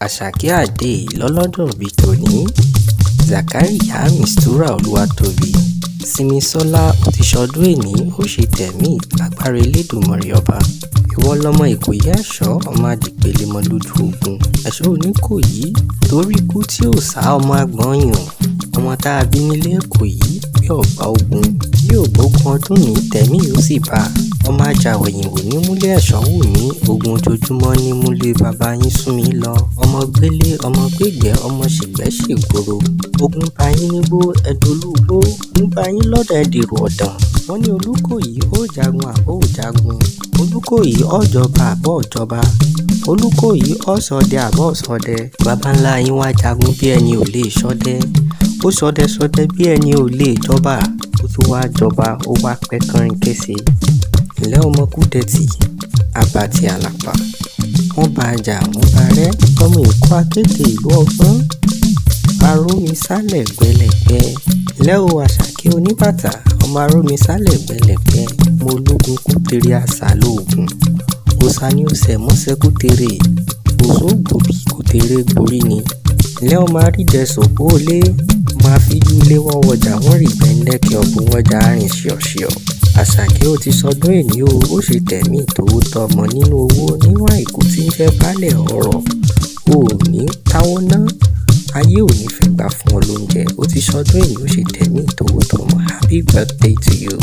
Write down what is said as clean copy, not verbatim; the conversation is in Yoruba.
Asake Ade lọ́lọ́jọ́bí tòní, Zakariya Mistura Olúwatóbi, Simisola ó ti ṣọdún èní ó ṣe tẹ̀mí lágbára Elédùmarè ọba. Ìwọ lọmọ Ikoyi ẹ̀ṣọ́ ọmọ adìpele mọ lójú ogun, ẹ̀ṣọ́ Oníkòyí torí ikú tí ò sá ọmọ agbọ̀nyàn, ọmọ tá a bí nílé Ikoyi bí ọ̀gbà ogun bí ògbógun ọdún ní tẹ̀mí yóò sì bá ọmọ ajáwẹ̀yìnwó ní múlé ẹ̀ṣọ́ wù mí, ogun ojoojúmọ́ ní múlé bàbá yín sún mi lọ, ọmọ gbélé ọmọ gbégbẹ́ ọmọ ṣègbẹ́ ṣègboro, ogun bá yín nígbó ẹdolúgbó, ogun bá yín lọ́dọ̀ ẹdìrò ọ̀dàn. Wọ́n ní Olúkòyí ó jagun àbọ̀ ò jagun, Olúkòyí ọ̀jọba àbọ̀ ọ̀jọba, Olúkòyí ọ̀ṣọdẹ àbọ̀ ọ̀ṣọdẹ. Baba ńlá yín wá jagun bí ẹni ò lè ṣọdẹ, ó ṣọdẹ bí ẹni ò lè jọba, ó tún wá jọba ó wá pẹ́ kánrin kése. Ǹlẹ́ ọmọ Kúdẹ̀tì àbàtì àlàpà, wọ́n bá jà wọ́n bá rẹ́, ọmọ Èkó akéde ìlú ọgbọ́n, arómi sálẹ̀ gbẹlẹ̀gbẹ́. Ǹlẹ́ o Asake oníbàtà, ọmọ arómi sálẹ̀ gbẹlẹ̀gbẹ́, mo lógun kútere àṣà lóògùn, òòṣà ni ó ṣẹ̀ mọ́ṣẹ́ kútere, òṣògbòbí kútere gborí ni. Ǹlẹ́ ọmọ arídẹ̀sọ̀pọ̀ olé, máa fíjú lé wọ́n wọjà wọ́n rí gbẹ̀ńdẹ́kẹ́ ọ̀bùn wọjà rìn ṣíọ̀ṣíọ̀. Asake ó ti ṣọdún èní ó ṣe tẹ̀mí tòótọ́ ọmọ nínú owó nínú àìkú tí ń jẹ́ baálẹ̀ ọ̀rọ̀, o ò ní táwọ́ ná, ayé ò ní fẹ́ gbà fún ọ lóúnjẹ. Ó ti ṣọdún èní ó ṣe tẹ̀mí tòótọ́ ọmọ. Happy birthday to you.